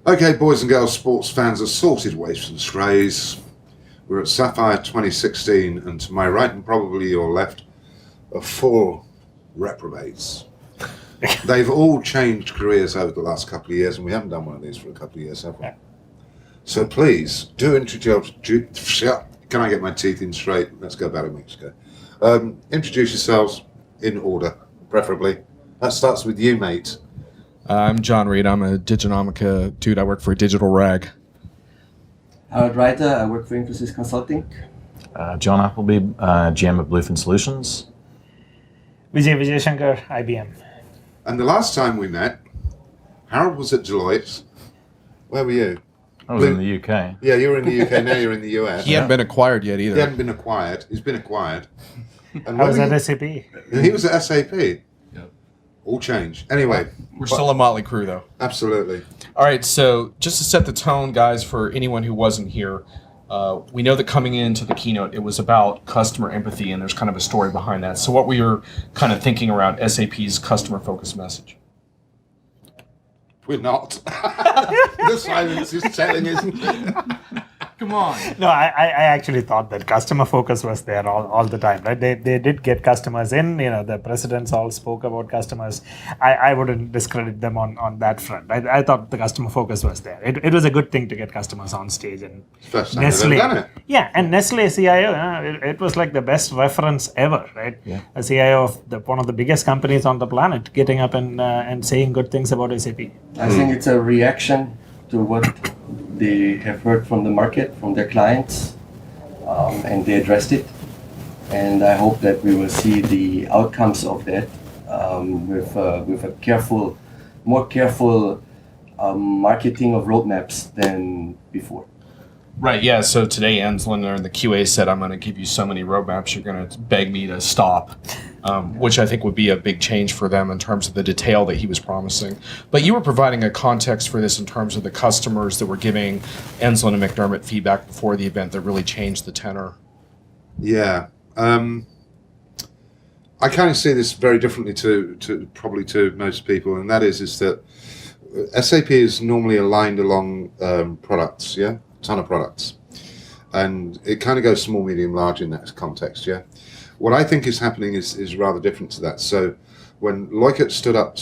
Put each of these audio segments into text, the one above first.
Okay, boys and girls, sports fans, assorted waifs and strays. We're at Sapphire 2016, and to my right and probably your left are 4 reprobates. They've all changed careers over the last couple of years, and we haven't done one of these for a couple of years, have we? Yeah. So please, do introduce... Can I get my teeth in straight? Let's go back to Mexico. Introduce yourselves in order, preferably. That starts with you, mate. I'm John Reed. I'm a Diginomica dude. I work for Digital Rag. Harald, I work for Infosys Consulting. John Appleby, GM of Bluefin Solutions. Vijay Shankar, IBM. And the last time we met, Harald was at Deloitte. Where were you? I was in the UK. Yeah, you were in the UK, now you're in the US. He hadn't been acquired yet either. He hadn't been acquired. He's been acquired. And I was at SAP. He was at SAP. Yep. All change. Anyway. We're still a motley crew, though. Absolutely. All right, so just to set the tone, guys, for anyone who wasn't here, we know that coming into the keynote, it was about customer empathy, and there's kind of a story behind that. So what were you kind of thinking around SAP's customer-focused message? We're not. The silence is telling, isn't it? Come on. No, I actually thought that customer focus was there all the time, right? They did get customers in, the presidents all spoke about customers. I wouldn't discredit them on that front. I thought the customer focus was there. It was a good thing to get customers on stage. And First time Nestle, they've ever done it. Yeah, and Nestle CIO, it was like the best reference ever, right? Yeah. A CIO of one of the biggest companies on the planet getting up and saying good things about SAP. I think it's a reaction to what they have heard from the market, from their clients, and they addressed it. And I hope that we will see the outcomes of that with a more careful marketing of roadmaps than before. Right, yeah, so today Enslinger and the QA said, I'm going to give you so many roadmaps, you're going to beg me to stop, which I think would be a big change for them in terms of the detail that he was promising. But you were providing a context for this in terms of the customers that were giving Ensslin and McDermott feedback before the event that really changed the tenor. Yeah. I kind of see this very differently to probably to most people, and that is that SAP is normally aligned along products, yeah? Ton of products, and it kind of goes small, medium, large in that context. Yeah, what I think is happening is rather different to that. So when Loikert stood up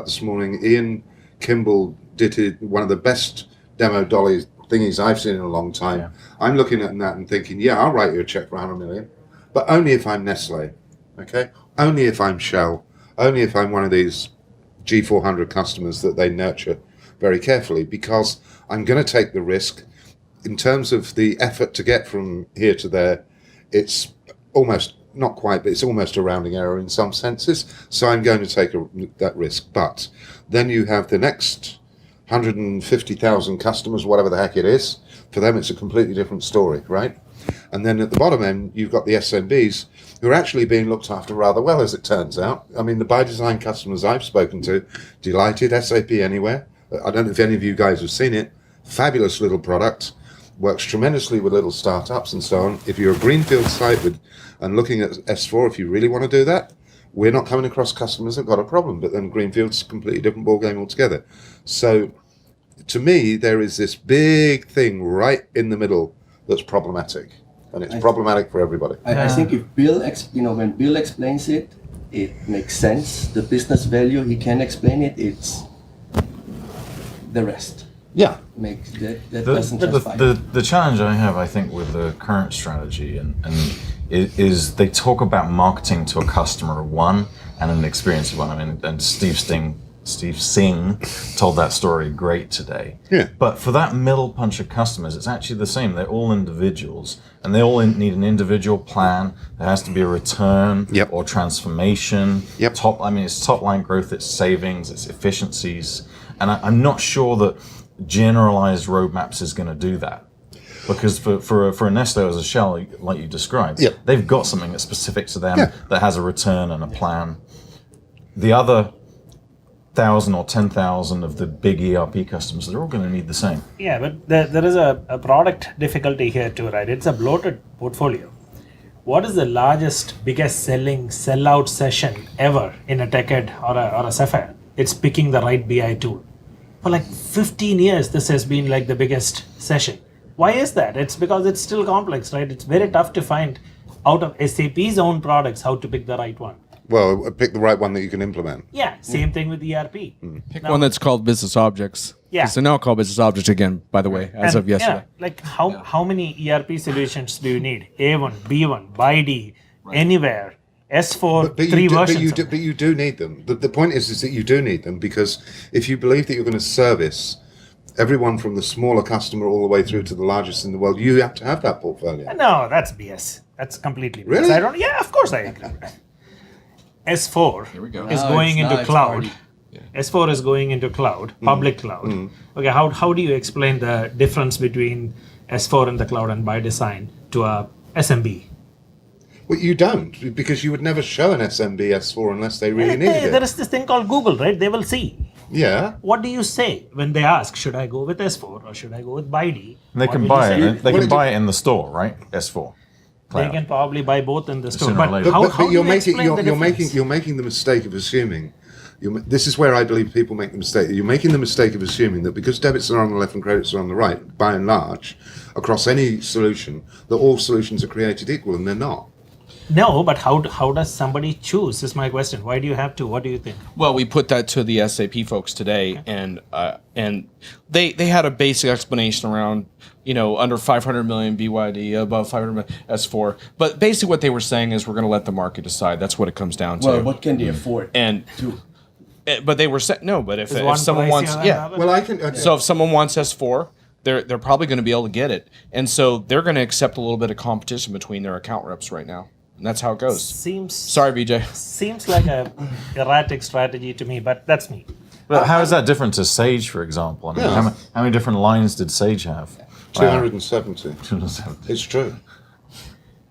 this morning, Ian Kimball did one of the best demo dolly thingies I've seen in a long time. Yeah. I'm looking at that and thinking, yeah, I'll write you a check for 100 million, but only if I'm Nestle, okay? Only if I'm Shell, only if I'm one of these G400 customers that they nurture very carefully, because I'm going to take the risk. In terms of the effort to get from here to there, it's almost, not quite, but it's almost a rounding error in some senses. So I'm going to take that risk. But then you have the next 150,000 customers, whatever the heck it is. For them, it's a completely different story, right? And then at the bottom end, you've got the SMBs who are actually being looked after rather well, as it turns out. I mean, the by design customers I've spoken to, delighted, SAP Anywhere. I don't know if any of you guys have seen it. Fabulous little product. Works tremendously with little startups and so on. If you're a greenfield site and looking at S4, if you really want to do that, we're not coming across customers that got a problem. But then greenfield's a completely different ballgame altogether. So to me, there is this big thing right in the middle that's problematic. And it's problematic for everybody. I think if Bill, when Bill explains it, it makes sense. The business value, he can explain it. It's the rest. Yeah. That doesn't justify the challenge I have, I think, with the current strategy is they talk about marketing to a customer of one and an experience of one. I mean, and Steve Singh told that story great today. Yeah. But for that middle punch of customers, it's actually the same. They're all individuals, and they all need an individual plan. There has to be a return or transformation. Yep. It's top line growth, it's savings, it's efficiencies, and I'm not sure that generalized roadmaps is going to do that, because for a Nestle or a Shell, like you described, they've got something that's specific to them that has a return and a plan. The other 1,000 or 10,000 of the big ERP customers, they're all going to need the same. Yeah, but there is a product difficulty here too, right? It's a bloated portfolio. What is the largest, biggest selling sellout session ever in a TechEd or a Sapphire? It's picking the right BI tool. for like 15 years, this has been like the biggest session. Why is that? It's because it's still complex, right? It's very tough to find out of SAP's own products how to pick the right one. Well, pick the right one that you can implement. Yeah, same thing with ERP. Pick one that's called business objects. Yeah. It's now called business objects again, by the way, as of yesterday. Yeah, like how many ERP solutions do you need? A1, B1, BID, anywhere, S4, three versions. But you do need them. The point is that you do need them, because if you believe that you're going to service everyone from the smaller customer all the way through to the largest in the world, you have to have that portfolio. No, that's BS. That's completely BS. Really? Yeah, of course I agree with that. S4 Here we go. is No, going it's into not, it's cloud. already- S4 is going into cloud, public cloud. Okay, how do you explain the difference between S4 in the cloud and by design to a SMB? Well, you don't, because you would never show an SMB S4 unless they really needed There it. is this thing called Google, right? They will see. Yeah. What do you say when they ask, should I go with S4 or should I go with BID? And they What can will buy you it. say? They Well, can buy it in the store, right? S4. They Cloud. can probably buy both in the store. Sooner or But later. how, But how do you're you explain the difference? you're making the mistake of assuming. This is where I believe people make the mistake. You're making the mistake of assuming that because debits are on the left and credits are on the right, by and large, across any solution, that all solutions are created equal, and they're not. No, but how does somebody choose is my question. Why do you have to? What do you think? Well, we put that to the SAP folks today, and they had a basic explanation around, under 500 million BYD, above 500 million S4. But basically, what they were saying is we're going to let the market decide. That's what it comes down to. Well, what can they afford? And to? but they were saying no. But if Is one someone pricier wants, than yeah. the other? Well, I can. So if someone wants S4, they're probably going to be able to get it, and so they're going to accept a little bit of competition between their account reps right now, and that's how it goes. Sorry, Vijay. Seems like a erratic strategy to me, but that's me. But how is that different to Sage, for example? I mean, Yeah. how many different lines did Sage have? 270. 270. It's true.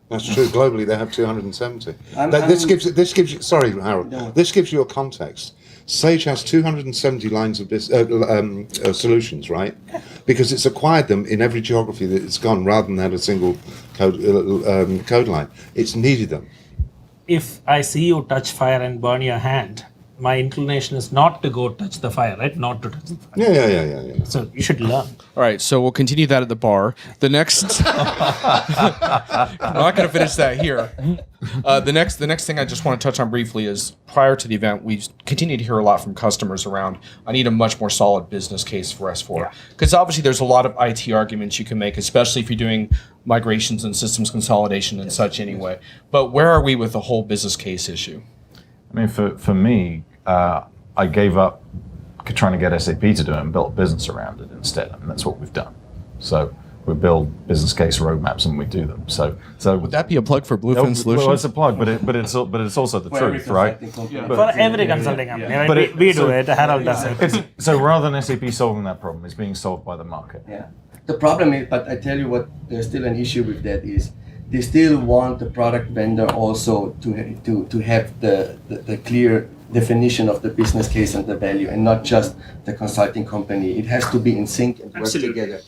That's true. Globally, they have 270. I'm- This gives you. Sorry, Harold. No. This gives you a context. Sage has 270 lines of solutions, right? Because it's acquired them in every geography that it's gone, rather than had a single code line. It's needed them. If I see you touch fire and burn your hand, my inclination is not to go touch the fire, right? Not to touch the fire. Yeah. So you should learn. All right, so we'll continue that at the bar. The next, I'm not going to finish that here. The next thing I just want to touch on briefly is prior to the event, we continue to hear a lot from customers around, I need a much more solid business case for S4. Because obviously there's a lot of IT arguments you can make, especially if you're doing migrations and systems consolidation and such anyway. But where are we with the whole business case issue? I mean, for me, I gave up trying to get SAP to do it and built a business around it instead. I mean, that's what we've done. So we build business case roadmaps and we do them. So Would that be a plug for Bluefin well, Solutions? it's a plug, but it's also the For every truth, right? consulting company. But- For every consulting company, right? But we do it. Harald does it. So rather than SAP solving that problem, it's being solved by the market. Yeah. The problem is, but I tell you what, there's still an issue with that is they still want the product vendor also to have the clear definition of the business case and the value, and not just the consulting company. It has to be in sync and work Absolutely. together.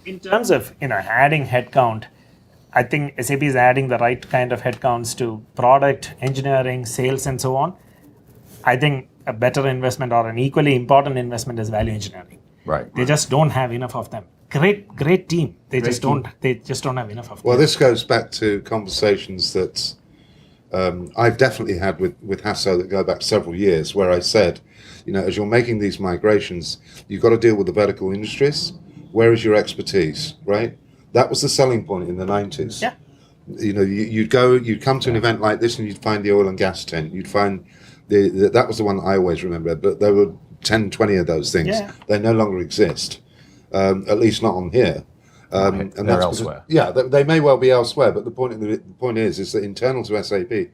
In terms of adding headcount, I think SAP is adding the right kind of headcounts to product, engineering, sales, and so on. I think a better investment or an equally important investment is value engineering. Right. They just don't have enough of them. Great team. They Great just team. don't have enough of Well, them. this goes back to conversations that I've definitely had with Hasso that go back several years, where I said, as you're making these migrations, you've got to deal with the vertical industries. Where is your expertise, right? That was the selling point in the 90s. Yeah. You'd come to an event like this and you'd find the oil and gas tent. You'd find that was the one I always remember, but there were 10, 20 of those things. Yeah. They no longer exist, at least not on here. Right. And They're that's elsewhere. they may well be elsewhere, but the point is that internal to SAP,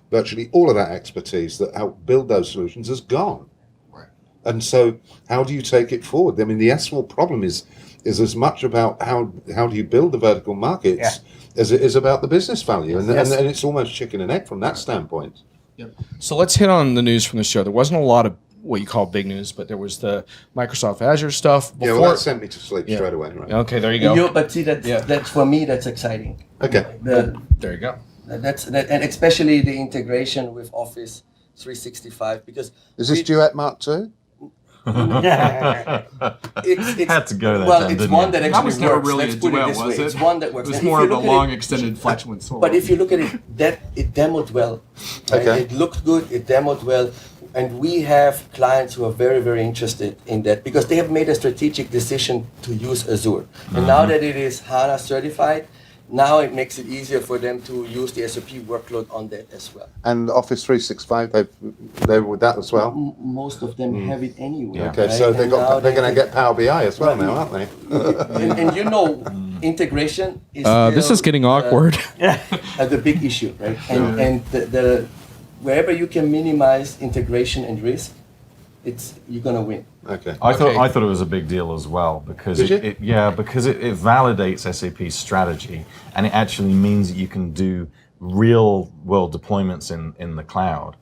virtually all of that expertise that helped build those solutions is gone. Right. And so, how do you take it forward? I mean, the S4 problem is as much about how do you build the vertical markets as it is about the business value, and it's almost chicken and egg from that standpoint. Yep. So let's hit on the news from the show. There wasn't a lot of what you call big news, but there was the Microsoft Azure stuff. Yeah, well, that sent me to sleep straight away. Right? Okay, there you go. But see, that's for me, that's exciting. Okay. There you go. And especially the integration with Office 365, because Is this Duet Mark II? It's Had to go there. well, then, it's didn't one you? that actually That was never works. really Let's a put duel, it this was way. it? It's one that works. It was And if more you of a look at long it- extended flatulence. But if you look at it, that it demoed well. Right? Okay. It looked good. It demoed well, and we have clients who are very, very interested in that because they have made a strategic decision to use Azure. And now that it is HANA certified, now it makes it easier for them to use the SAP workload on that as well. And Office 365, they're with that as well. Most of them have it anyway. Yeah. Okay, right? so And now they're going to can- get Power BI as well now, aren't they? and you know, integration is this still, is getting awkward. the big issue, right? And the wherever you can minimize integration and risk, you're gonna win. Okay. I Okay. thought it was a big deal as well because Did you? because it validates SAP's strategy and it actually means that you can do real world deployments in the cloud.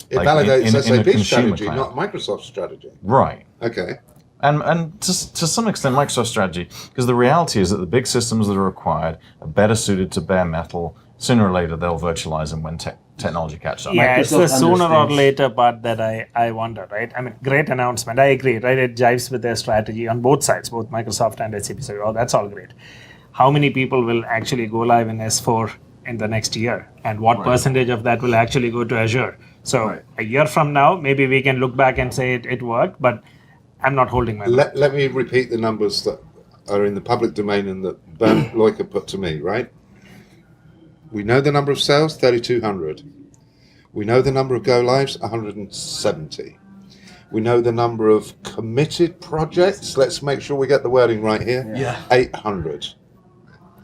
It Like validates in a SAP's consumer strategy, cloud. not Microsoft's strategy. Right. Okay. And to some extent Microsoft's strategy, because the reality is that the big systems that are required are better suited to bare metal. Sooner or later they'll virtualize them when technology catches up. Yeah, it's the Microsoft sooner or understands. later part that I wonder, right? I mean, great announcement. I agree, right? It jives with their strategy on both sides, both Microsoft and SAP. So, oh, that's all great. How many people will actually go live in S4 in the next year? And what percentage of that will actually go to Azure? So, a year from now, maybe we can look back and say it worked, but I'm not holding my breath. Let me repeat the numbers that are in the public domain and that Bernd Leuker put to me, right? We know the number of sales, 3,200. We know the number of go-lives, 170. We know the number of committed projects. Let's make sure we get the wording right here. Yeah. 800.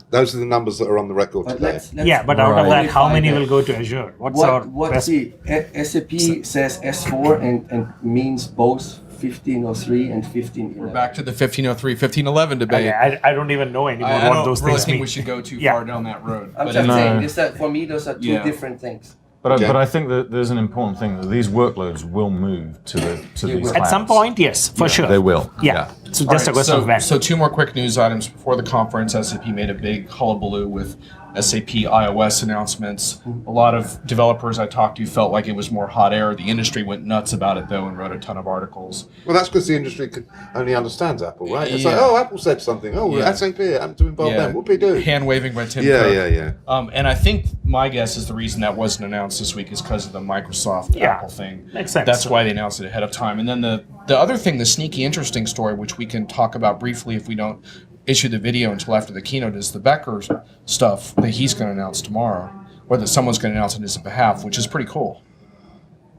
Those are the numbers that are on the record But today. let's Yeah, but out of Right. that, how many Qualify will go to Azure? What's our what best? see SAP says S4 and means both 1503 and 1511. We're back to the 1503, 1511 debate. Okay, I don't even know anymore I what don't those really things think mean. we should go too Yeah. far down that road. I'm But just No. saying, for me, those are two Yeah. different things. But Okay. but I think that there's an important thing that these workloads will move to these will. At some clouds. point, yes, for sure. They will. Yeah. So All just a right, question of when. so two more quick news items before the conference. SAP made a big hullabaloo with SAP iOS announcements. A lot of developers I talked to felt like it was more hot air. The industry went nuts about it though and wrote a ton of articles. Well, that's because the industry only understands Apple, right? It's like, Yeah. oh, Apple said something. Oh, Yeah. SAP, I'm to involve them. Whoopie do. Hand waving by Tim Yeah, Cook. yeah. And I think my guess is the reason that wasn't announced this week is because of the Microsoft Yeah. Apple thing. Makes sense. That's why they announced it ahead of time. And then the other thing, the sneaky interesting story, which we can talk about briefly if we don't issue the video until after the keynote, is the Becker stuff that he's going to announce tomorrow, or that someone's going to announce on his behalf, which is pretty cool.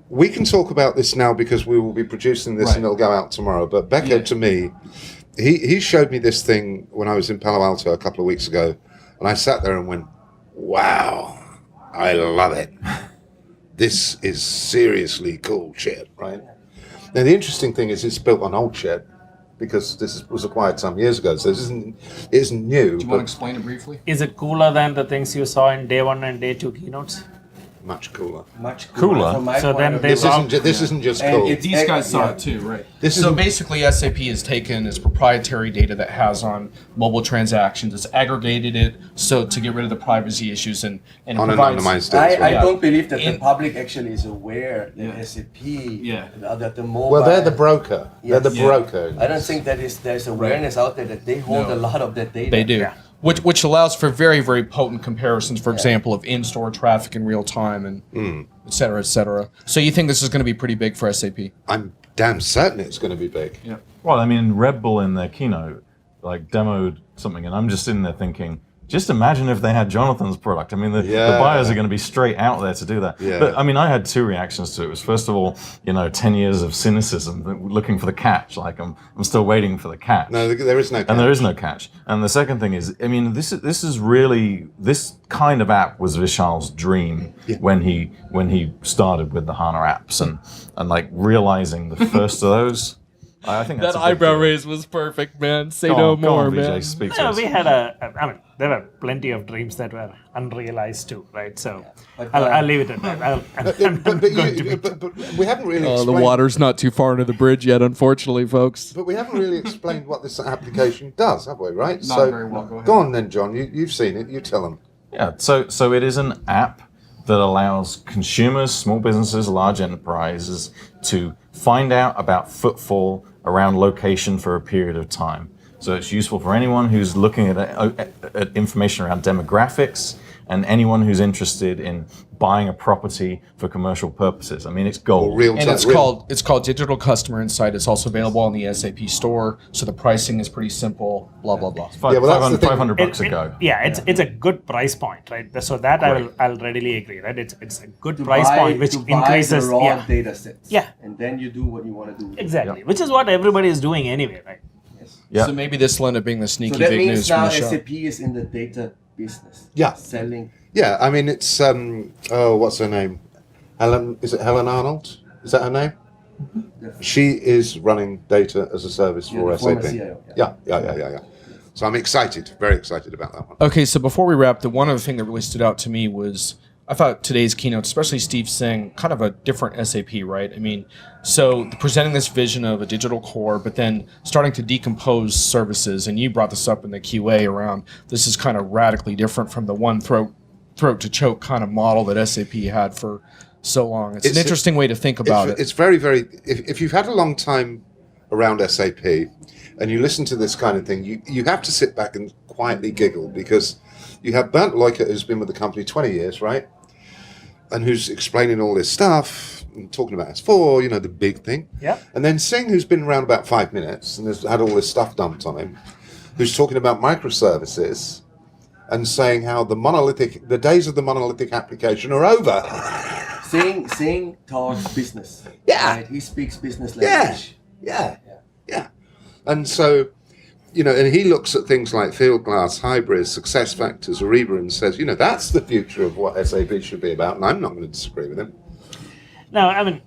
We can talk about this now because we will be producing this and Right. it'll go out tomorrow. But Becker, Yeah. to me, he showed me this thing when I was in Palo Alto a couple of weeks ago, and I sat there and went, wow, I love it. This is seriously cool shit, right? Now, the interesting thing is it's built on old shit because this was acquired some years ago, so this isn't new. Do you want but to explain it briefly? Is it cooler than the things you saw in day 1 and day 2 keynotes? much cooler. Much Cooler. from my So point then of they view. This isn't just And cool. it's- These guys saw Yeah. it too, right? This So is basically, SAP has taken its proprietary data that has on mobile transactions, it's aggregated it so to get rid of the privacy issues and it provides. unanonymized it. I as well. Yeah. don't believe that the In- public actually is aware that Yeah. SAP, Yeah. that the mobile. Well, they're the broker. They're the Yes. broker. I don't think there's awareness out there that they hold No. a lot of that data. They do. Yeah. Which allows for very, very potent comparisons, for example, of in-store traffic in real time and et cetera, et cetera. So you think this is going to be pretty big for SAP? I'm damn certain it's going to be big. Yeah. Well, I mean, Red Bull in their keynote like demoed something, and I'm just sitting there thinking, just imagine if they had Jonathan's product. I mean, the Yeah. buyers are going to be straight out there to do that. Yeah. But I mean, I had two reactions to it. It was first of all, 10 years of cynicism, looking for the catch. Like I'm still waiting for the catch. No, there is no. And there is no catch. And the second thing is, I mean, this is really, this kind of app was Vishal's dream when he started with the HANA apps and like realizing the first of those. I think that's a big deal. raise was perfect, man. Say Go on, Vijay, speak to Yeah, us. we had there were plenty of dreams that were unrealized too, right? So But, I'll leave it at that. But we haven't really Oh, explained. the water's not too far into the bridge yet, unfortunately, folks. But we haven't really explained what this application does, have we? Right? Not very well, go ahead. Go on then, John. You've seen it. You tell them. Yeah, so it is an app that allows consumers, small businesses, large enterprises to find out about footfall around location for a period of time. So it's useful for anyone who's looking at information around demographics and anyone who's interested in buying a property for commercial purposes. I mean, it's gold. And it's called Digital Customer Insight. It's also available on the SAP store. So the pricing is pretty simple. Blah blah blah. $500 a go. It's a good price point, right? So that I'll readily agree, right? It's a good price point which increases the raw data sets. Yeah. And then you do what you want to do. Exactly, which is what everybody is doing anyway, right? Yes. Yeah. So maybe this will end up being the sneaky So that big means news from now the show. SAP is in the data business. Yeah. Selling. Yeah, I mean, it's, what's her name? Is it Helen Arnold? Is that her name? She is running data as a service for the SAP. former CIO, Yeah. So I'm excited, very excited about that one. Okay, so before we wrap, the one other thing that really stood out to me was I thought today's keynote, especially Steve saying kind of a different SAP, right? I mean, so presenting this vision of a digital core, but then starting to decompose services, and you brought this up in the QA around this is kind of radically different from the one throat to choke kind of model that SAP had for so long. It's an interesting way to think about it. It's very, very, if you've had a long time around SAP and you listen to this kind of thing, you have to sit back and quietly giggle, because you have Bernd Leukert, who's been with the company 20 years, right? And who's explaining all this stuff and talking about S4, the big thing. Yeah. And then Singh, who's been around about 5 minutes and has had all this stuff dumped on him, who's talking about microservices and saying how the days of the monolithic application are over. Singh talks business. Yeah. Right? He speaks business language. Yeah. And so, and he looks at things like Fieldglass, Hybris, Success Factors, Ariba, and says, that's the future of what SAP should be about, and I'm not going to disagree with him. No, I mean,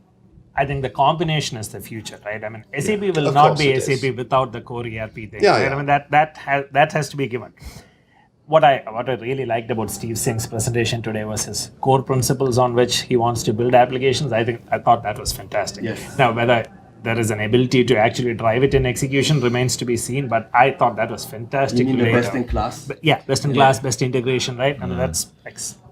I think the combination is the future, right? I mean, SAP will not be SAP without the core ERP thing. Yeah, right? yeah. I mean, that has to be given. What I really liked about Steve Singh's presentation today was his core principles on which he wants to build applications. I thought that was fantastic. Yes. Now, whether there is an ability to actually drive it in execution remains to be seen, but I thought that was fantastic. You mean the best in class? Best in class, best integration, right? I mean, that's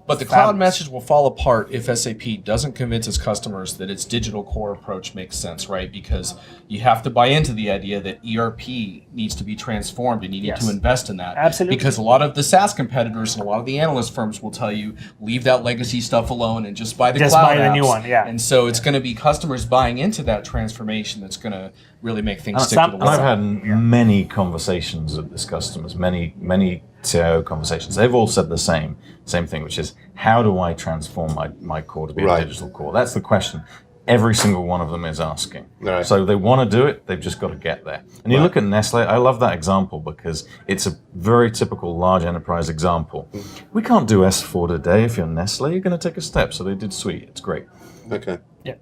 But the cloud message will fall apart if SAP doesn't convince its customers that its digital core approach makes sense, right? Because you have to buy into the idea that ERP needs to be transformed and you need to invest in that. Absolutely. Because a lot of the SaaS competitors and a lot of the analyst firms will tell you, leave that legacy stuff alone and just buy the cloud buy the apps. new one, yeah. And so it's going to be customers buying into that transformation that's going to really make things stick to the And I've wall. had many conversations with these customers, many CIO conversations. They've all said the same thing, which is, how do I transform my core to be a digital core? That's the question every single one of them is asking. Right. So they want to do it, they've just got to get there. And you look at Nestle, I love that example because it's a very typical large enterprise example. We can't do S4 today. If you're Nestle, you're going to take a step. So they did Suite. It's great. Okay. Yeah.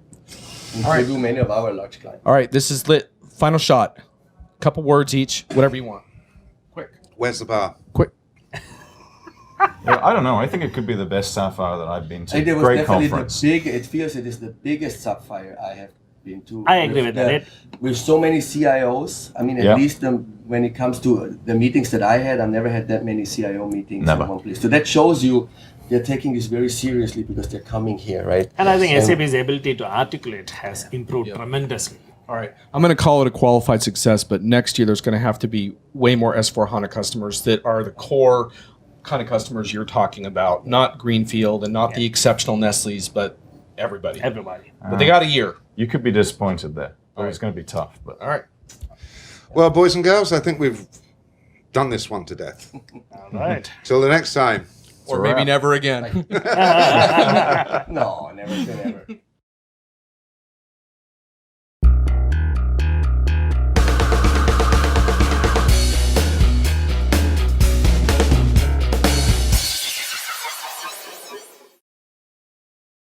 We do many of our large clients. All right, this is lit. Final shot. Couple words each, whatever you want. Quick. Where's the bar? Quick. I don't know. I think it could be the best Sapphire that I've been to. It was Great definitely conference. it feels it is the biggest Sapphire I have been to. I agree with that. With so many CIOs, I mean, at least when it comes to the meetings that I had, I've never had that many CIO meetings Never. in one place. So that shows you they're taking this very seriously because they're coming here, right? And I think SAP's ability to articulate has improved tremendously. All right. I'm going to call it a qualified success, but next year there's going to have to be way more S/4HANA customers that are the core kind of customers you're talking about, not Greenfield and not the exceptional Nestle's, but everybody. But they got a year. You could be disappointed there. It's going to be tough. But All right. Well, boys and girls, I think we've done this one to death. All right. Till the next time. Or maybe never again. No, never say never.